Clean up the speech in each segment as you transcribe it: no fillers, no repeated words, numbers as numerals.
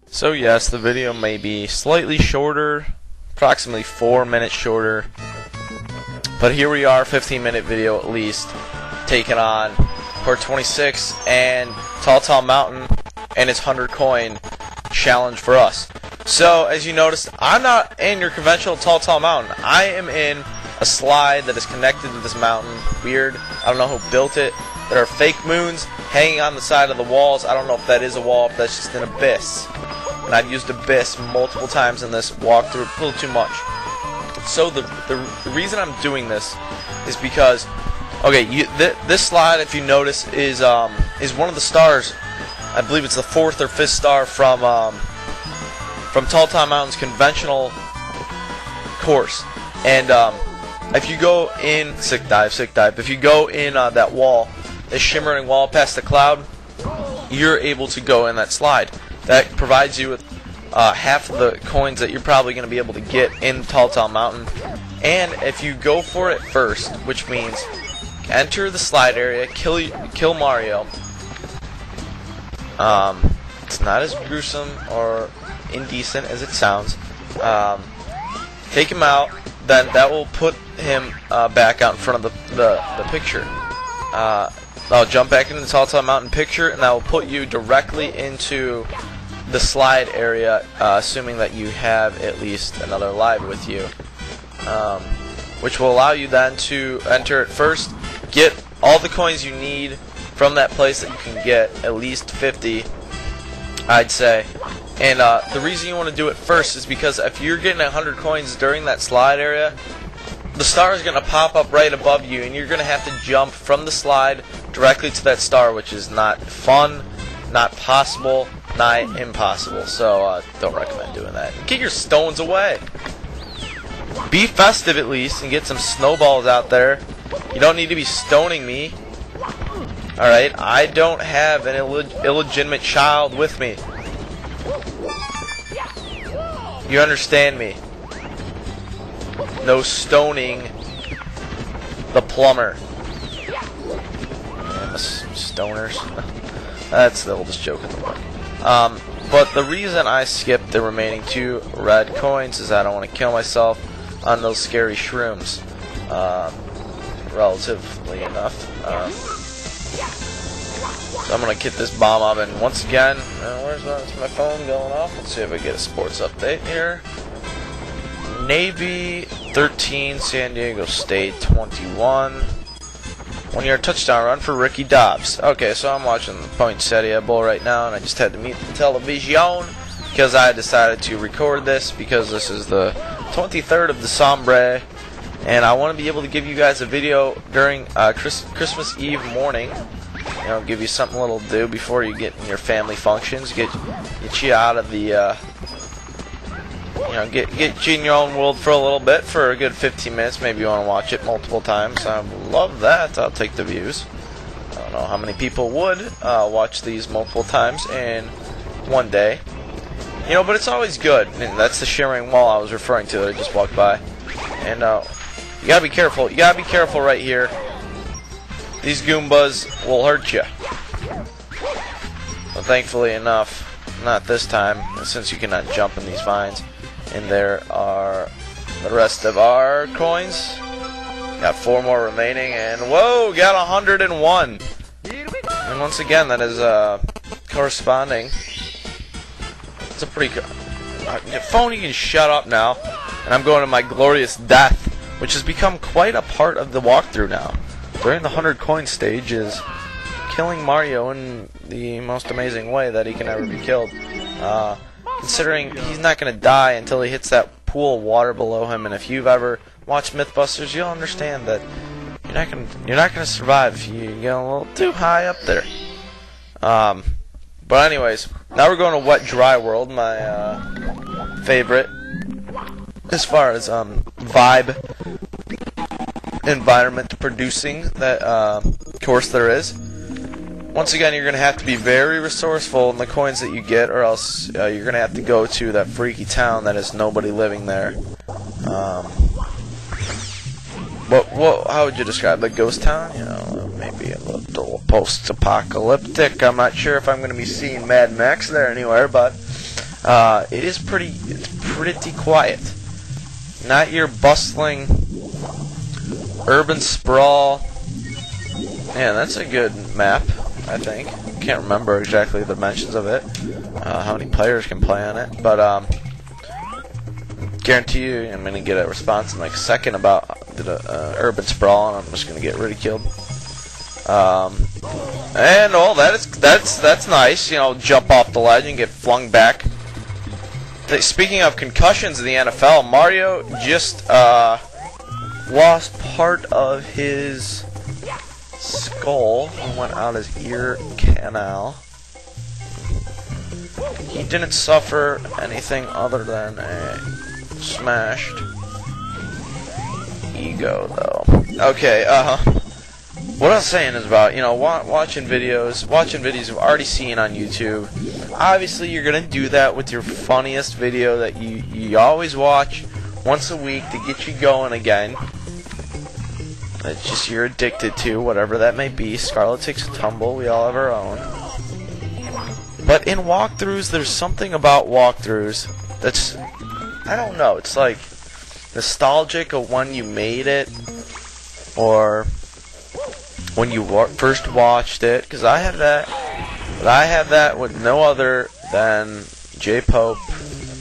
So yes, the video may be slightly shorter, approximately 4 minutes shorter, but here we are, 15-minute video at least, taking on Part 26 and Tall Mountain and its 100 coin challenge for us. So as you noticed, I'm not in your conventional Tall Mountain. I am in a slide that is connected to this mountain. Weird. I don't know who built it. There are fake moons hanging on the side of the walls. I don't know if that is a wall, if that's just an abyss. And I've used abyss multiple times in this walkthrough, a little too much. So the reason I'm doing this is because, okay, this slide, if you notice, is one of the stars. I believe it's the 4th or 5th star from Tall Mountain's conventional course. And if you go in sick dive, if you go in that wall, the shimmering wall past the cloud, you're able to go in that slide. That provides you with half of the coins that you're probably going to be able to get in Tall Mountain. And if you go for it first, which means enter the slide area, kill Mario. It's not as gruesome or indecent as it sounds. Take him out, then that will put him back out in front of the picture. I'll jump back into the Tall Mountain picture, and that will put you directly into the slide area, assuming that you have at least another live with you, which will allow you then to enter it first, get all the coins you need from that place that you can get, at least 50, I'd say. And the reason you want to do it first is because if you're getting 100 coins during that slide area, the star is going to pop up right above you, and you're going to have to jump from the slide directly to that star, which is not fun, not possible, not impossible. So don't recommend doing that. Get your stones away. Be festive at least and get some snowballs out there. You don't need to be stoning me. Alright, I don't have an illegitimate child with me. You understand me? No stoning the plumber. Yeah, stoners. That's the oldest joke in the world. But the reason I skipped the remaining 2 red coins is I don't want to kill myself on those scary shrooms. Relatively enough. So I'm going to get this Bob-omb, and once again, where's my phone going off? Let's see if I get a sports update here. Navy 13, San Diego State 21. 1-yard touchdown run for Ricky Dobbs. Okay, so I'm watching the Poinsettia Bowl right now, and I just had to mute the television because I decided to record this because this is the 23rd of December, and I want to be able to give you guys a video during Christmas Eve morning. You know, give you something little to do before you get in your family functions. Get you out of the, you know, get you in your own world for a little bit for a good 15 minutes. Maybe you want to watch it multiple times. I love that. I'll take the views. I don't know how many people would watch these multiple times in one day. You know, but it's always good. And that's the shimmering wall I was referring to that I just walked by. And you gotta be careful. You gotta be careful right here. These Goombas will hurt you. But thankfully enough, not this time, since you cannot jump in these vines. And there are the rest of our coins. Got 4 more remaining, and whoa, got 101. And once again, that is corresponding. It's a pretty good phone. You can shut up now. And I'm going to my glorious death, which has become quite a part of the walkthrough now. During the 100 coin stage is killing Mario in the most amazing way that he can ever be killed. Considering he's not going to die until he hits that pool of water below him, and if you've ever watched Mythbusters, you'll understand that you're not going to survive if you get a little too high up there. But anyways, now we're going to Wet Dry World, my favorite as far as vibe environment producing that course there is. Once again, you're going to have to be very resourceful in the coins that you get, or else you're going to have to go to that freaky town that has nobody living there. How would you describe the ghost town? You know, maybe a little post-apocalyptic. I'm not sure if I'm going to be seeing Mad Max there anywhere, but it's pretty quiet. Not your bustling urban sprawl. Yeah, that's a good map, I think. Can't remember exactly the dimensions of it, how many players can play on it, but guarantee you I'm gonna get a response in like a second about the urban sprawl, and I'm just gonna get ridiculed. And all that's nice, you know, jump off the ledge and get flung back. Speaking of concussions in the NFL, Mario just lost part of his skull and went out his ear canal. He didn't suffer anything other than a smashed ego, though. Okay, what I was saying is about, you know, watching videos you've already seen on YouTube. Obviously, you're gonna do that with your funniest video that you always watch once a week to get you going again. It's just you're addicted to, whatever that may be. Scarlet Takes a Tumble, we all have our own. But in walkthroughs, there's something about walkthroughs that's, I don't know, it's like nostalgic of when you made it, or when you first watched it, because I have that, but I have that with no other than J Pope,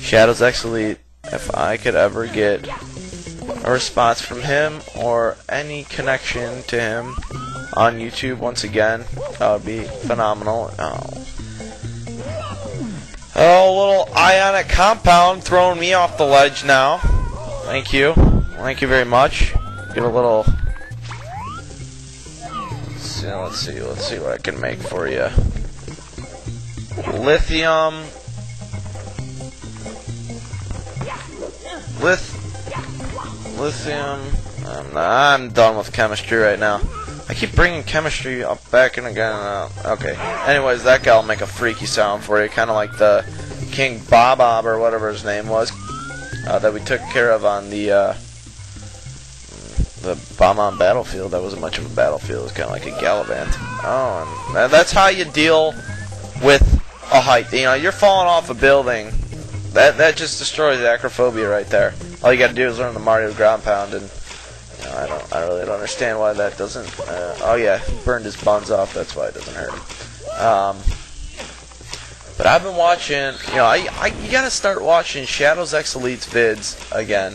Shadows X Elite. If I could ever get a response from him or any connection to him on YouTube once again, that would be phenomenal. Oh, little ionic compound throwing me off the ledge now. Thank you very much. Get a little. Let's see what I can make for you. Lithium. Lithium. I'm done with chemistry right now. I keep bringing chemistry up back and again. Okay. Anyways, that guy will make a freaky sound for you, kind of like the King Bob-omb or whatever his name was, that we took care of on the Bob-omb battlefield. That wasn't much of a battlefield. It was kind of like a gallivant. Oh, and that's how you deal with a height. You know, you're falling off a building. That just destroys acrophobia right there. All you got to do is learn the Mario ground pound, and you know, I really don't understand why that doesn't. Oh yeah, he burned his buns off. That's why it doesn't hurt him. But I've been watching. You know, you gotta start watching Shadows X Elite's vids again.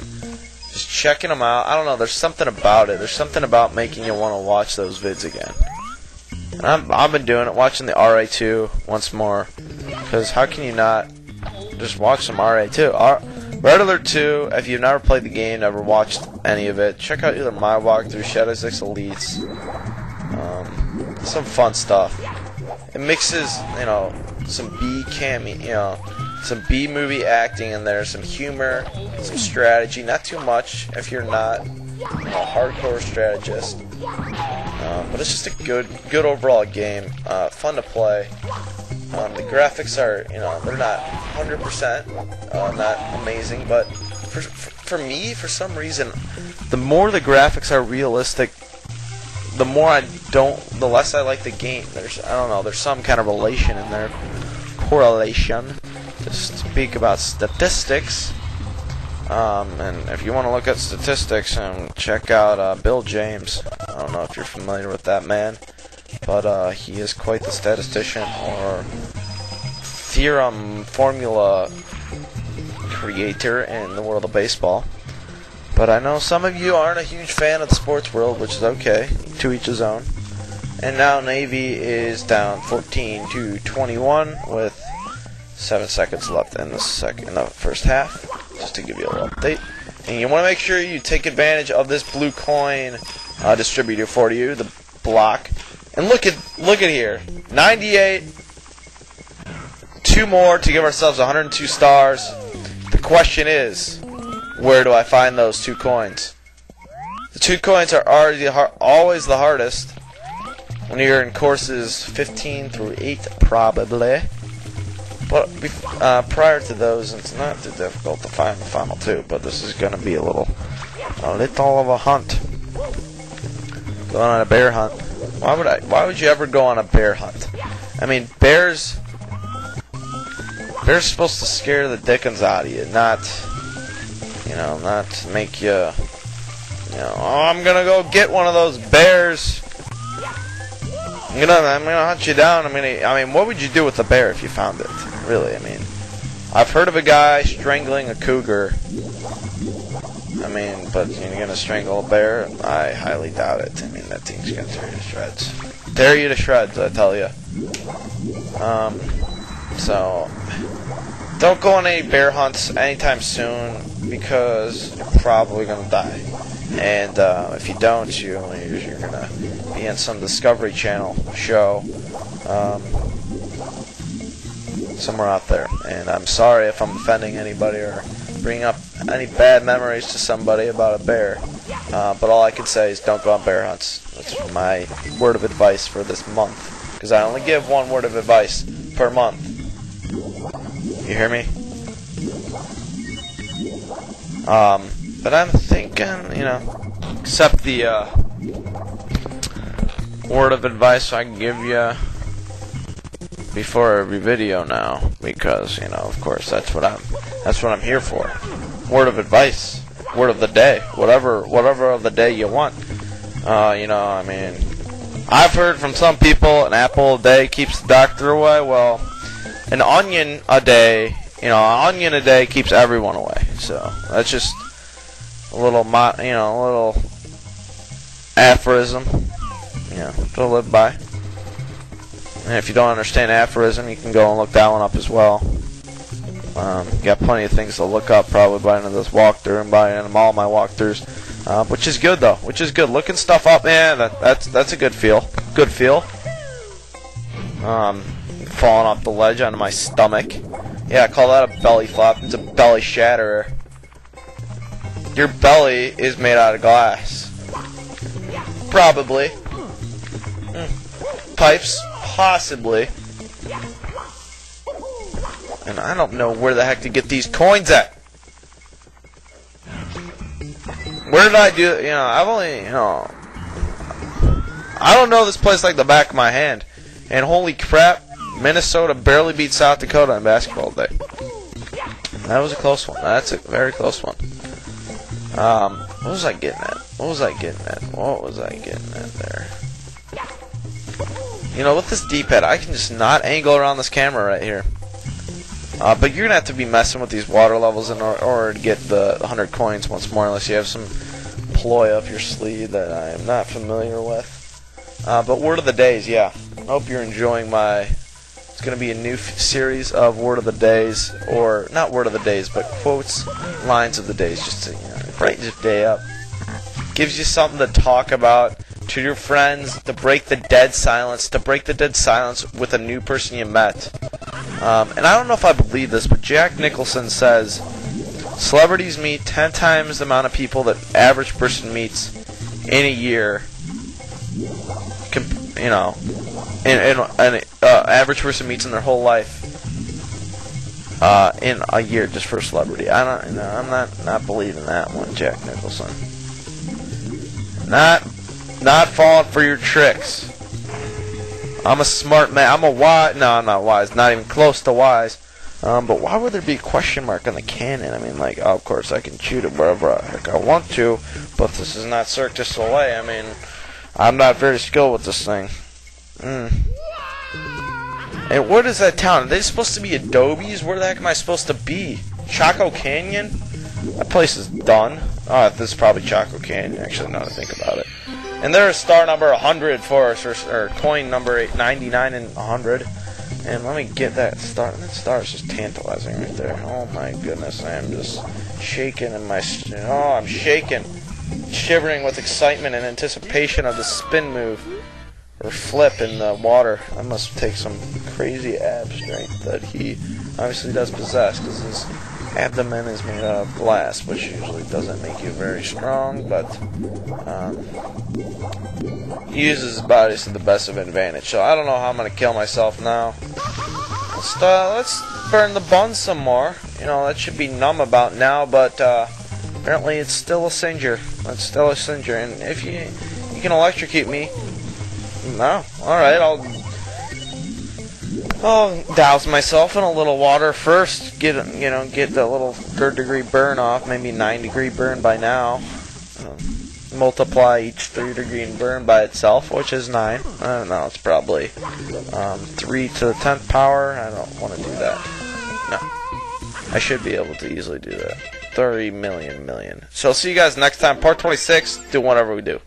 Just checking them out. I don't know. There's something about it. There's something about making you want to watch those vids again. And I've been doing it, watching the RA2 once more. Because how can you not just watch some RA2? Red Alert 2, if you've never played the game, never watched any of it, check out either my walkthrough, Shadows X Elites. Some fun stuff. It mixes, you know, some some B movie acting in there, some humor, some strategy. Not too much if you're not, you know, a hardcore strategist. But it's just a good overall game. Fun to play. The graphics are, you know, they're not 100%, not amazing, but for me, for some reason, the more the graphics are realistic, the less I like the game. I don't know, there's some kind of relation in there, correlation. To speak about statistics, and if you want to look at statistics, check out Bill James. I don't know if you're familiar with that man, but he is quite the statistician or theorem formula creator in the world of baseball. But I know some of you aren't a huge fan of the sports world, which is okay, to each his own. And now Navy is down 14-21 with 7 seconds left in the first half, just to give you a little update. And you want to make sure you take advantage of this blue coin distributor for you, the block. And look at here, 98, 2 more to give ourselves 102 stars. The question is, where do I find those 2 coins? The 2 coins are always the hardest when you're in courses 15 through 8, probably. But prior to those, it's not too difficult to find the final 2. But this is going to be a little of a hunt. Going on a bear hunt. Why would you ever go on a bear hunt? I mean, bears Bear's supposed to scare the dickens out of you, not, you know, not to make you, you know, oh, I'm gonna go get one of those bears. I'm gonna hunt you down. I mean, what would you do with a bear if you found it? Really, I mean, I've heard of a guy strangling a cougar. I mean, but you're gonna strangle a bear? I highly doubt it. I mean, that thing's gonna tear you to shreds. Tear you to shreds, I tell you. So don't go on any bear hunts anytime soon because you're probably gonna die. And if you don't, you're gonna be on some Discovery Channel show somewhere out there. And I'm sorry if I'm offending anybody or bringing up any bad memories to somebody about a bear. But all I can say is don't go on bear hunts. That's my word of advice for this month. Because I only give one word of advice per month. You hear me? But I'm thinking, you know, accept the word of advice I can give you before every video now, because, you know, of course, that's what I'm here for. Word of advice, word of the day, whatever of the day you want. You know, I mean, I've heard from some people an apple a day keeps the doctor away. Well, an onion a day, you know, an onion a day keeps everyone away. So that's just a little, you know, a little aphorism, you know, to live by. And if you don't understand aphorism, you can go and look that one up as well. You got plenty of things to look up probably by the end of this walkthrough and by the end of all my walkthroughs, which is good though. Which is good. Looking stuff up, man. That's a good feel. Good feel. Falling off the ledge onto my stomach. Yeah, I call that a belly flop. It's a belly shatterer. Your belly is made out of glass. Probably. Pipes. Possibly. And I don't know where the heck to get these coins at. Where did I do, you know, I've only, you know, I don't know this place like the back of my hand. And holy crap, Minnesota barely beat South Dakota in basketball today. That was a close one. That's a very close one. What was I getting at? What was I getting at there? You know, with this D-pad, I can just not angle around this camera right here. But you're going to have to be messing with these water levels in order to get the 100 coins once more, unless you have some ploy up your sleeve that I am not familiar with. But word of the days, yeah. I hope you're enjoying my... It's going to be a new series of word of the days, or not word of the days, but quotes, lines of the days, just to, you know, brighten your day up. Gives you something to talk about to your friends, to break the dead silence, with a new person you met. And I don't know if I believe this, but Jack Nicholson says celebrities meet 10 times the amount of people that average person meets in a year. You know, average person meets in their whole life in a year just for a celebrity. I'm not believing that one, Jack Nicholson. Not falling for your tricks. I'm a smart man. I'm a wise. No, I'm not wise. Not even close to wise. But why would there be a question mark on the cannon? I mean, like, oh, of course, I can shoot it wherever the heck I want to, but this is not Cirque du Soleil. I mean, I'm not very skilled with this thing. And what is that town? Are they supposed to be adobes? Where the heck am I supposed to be? Chaco Canyon? That place is done. Oh, this is probably Chaco Canyon, actually, now that I think about it. And there's star number 100 for us, or coin number 99 and 100. And let me get that star. That star is just tantalizing right there. Oh my goodness, I am just shaking in my... Oh, I'm shaking. Shivering with excitement and anticipation of the spin move. Or flip in the water. I must take some crazy ab strength that he obviously does possess, because his abdomen is made out of glass, which usually doesn't make you very strong, but he uses his body to the best of advantage. So I don't know how I'm going to kill myself now. Let's burn the bun some more. You know, that should be numb about now, but apparently it's still a singer. It's still a singer, and if you can electrocute me, no, alright, I'll douse myself in a little water first. Get the little 3rd degree burn off. Maybe 9 degree burn by now. Multiply each 3 degree burn by itself, which is 9. I don't know. It's probably 3 to the 10th power. I don't want to do that. No, I should be able to easily do that. 30 million. So I'll see you guys next time. Part 26. Do whatever we do.